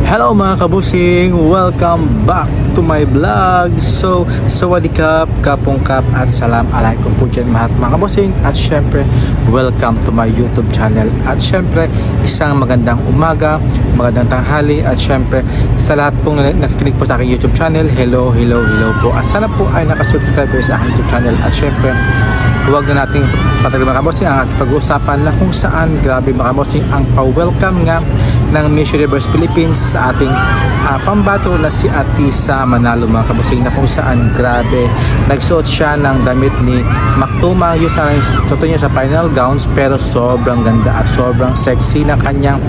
Hello mga kabusing! Welcome back to my vlog! So, sawadikap, kapongkap at salam alaikum po dyan mga kabusing. At syempre, welcome to my YouTube channel. At syempre, isang magandang umaga, magandang tanghali. At syempre, sa lahat pong nakikinig po sa aking YouTube channel, hello po. At sana po ay nakasubscribe kayo sa aking YouTube channel. At syempre, huwag na nating patagal mga kabosing ang ating pag-uusapan na kung saan grabe mga kabosing ang pa-welcome nga ng Miss Universe Philippines sa ating pambato na si Atisa Manalo mga kabosing, na kung saan grabe nagsuot siya ng damit ni Mactuma yung sa niya sa final gowns, pero sobrang ganda at sobrang sexy na kanyang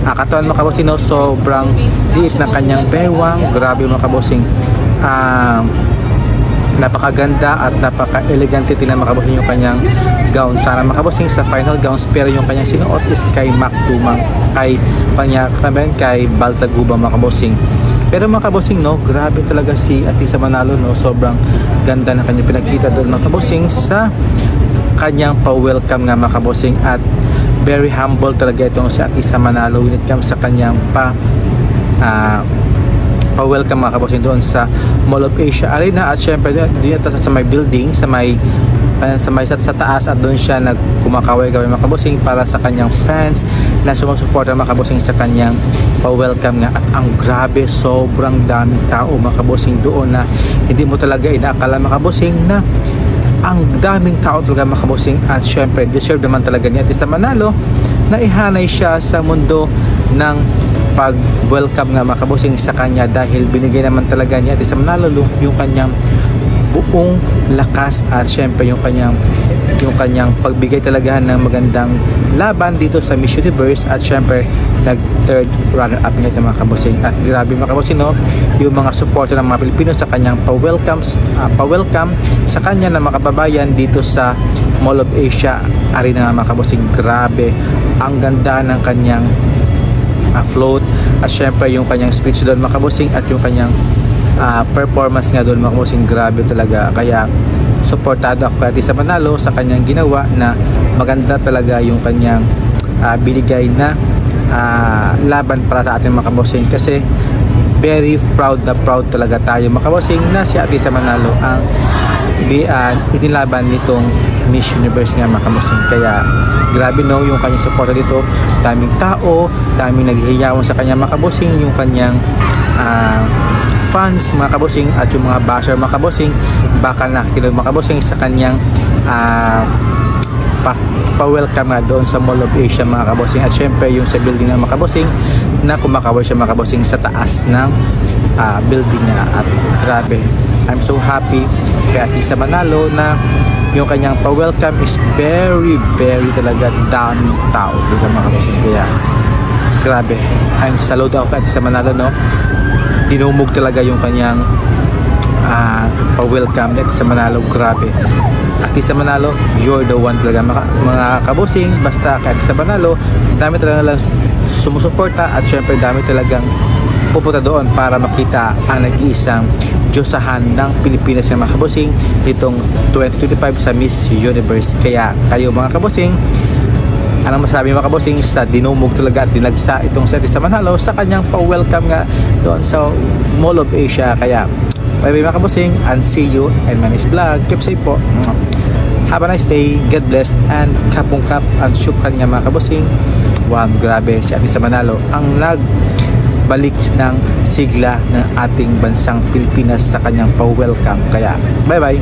katawan mga kabosing, no? Sobrang liit ng kanyang bewang, grabe mga kabosing. Napakaganda at napaka-elegante tingnan mga kabosing yung kanyang gown. Sana mga kabosing sa final gowns, pero yung kanyang sinuot is kay Mactumang, kay Baltaguba mga kabosing. Pero mga kabosing, no, grabe talaga si Atisa Manalo, no? Sobrang ganda na kanyang pinagkita doon mga kabosing sa kanyang pa-welcome nga mga kabosing. At very humble talaga itong si Atisa Manalo when it comes sa kanyang pa-welcome mga kabosing doon sa Mall of Asia Arena. At syempre doon ito sa may building, sa taas, at doon siya nagkumakaway-kaway mga kabosing para sa kanyang fans na sumusuporta mga kabosing sa kanyang pa-welcome nga. At ang grabe, sobrang daming tao mga kabosing doon na hindi mo talaga inaakala mga kabosing na ang daming tao talaga mga kabosing. At syempre deserve naman talaga ni Atisa Manalo na ihanay siya sa mundo ng pag-welcome nga mga kabosing sa kanya, dahil binigay naman talaga niya Atisa Manalo yung kanyang buong lakas at syempre yung kanyang pagbigay talaga ng magandang laban dito sa Miss Universe. At syempre nag third runner up niya mga kabosing. At grabe mga kabosing, no, yung mga supporter ng mga Pilipino sa kanyang pa-welcome sa kanya na mga kababayan dito sa Mall of Asia Arena mga kabosing. Grabe, ang ganda ng kanyang float at syempre yung kanyang speech doon mga kabosing, at yung kanyang performance nga doon mga kabosing. Grabe talaga, kaya suportado ako kay Atisa Manalo sa kanyang ginawa, na maganda talaga yung kanyang binigay na laban para sa ating mga kabosing. Kasi very proud talaga tayo mga kabosing na si Atisa Manalo ang inilaban nitong Miss Universe nga mga kabosing. Kaya grabe, no, yung kanyang suporta dito, daming tao, daming naghihiyawan sa kanya mga kabosing, yung kanyang fans mga kabosing, at yung mga basher mga kabosing baka nakikinig mga kabosing sa kanyang pa-welcome nga doon sa Mall of Asia mga kabosing. At syempre yung sa building ng mga kabosing na kumakaway siya mga kabosing sa taas ng building niya. At grabe, I'm so happy kay Atisa Manalo na yung kanyang pa-welcome is very talaga daming tao dito mga kabosing. Kaya grabe, I'm saludo ako kay Atisa Manalo, no. Dinumog talaga yung kanyang pa-welcome ni Atisa Manalo. Grabe, Atisa Manalo, you're the one talaga mga kabosing. Basta kay Atisa Manalo, dami talaga lang sumusuporta, at syempre dami talagang pupunta doon para makita ang nag-iisang Diyosahan ng Pilipinas ng mga kabosing nitong 2025 sa Miss Universe. Kaya kayo mga kabosing, anong masabi mga kabosing sa dinumog talaga at dinagsa itong si Atisa Manalo sa kanyang pa-welcome nga doon sa Mall of Asia. Kaya bye bye mga kabosing, and see you in my next vlog. Keep safe po. Have a nice day. God bless and kapungkap at syukran nga mga kabosing. Wow, grabe, si Atisa Manalo ang nagbalik ng sigla ng ating bansang Pilipinas sa kanyang pa-welcome. Kaya bye bye.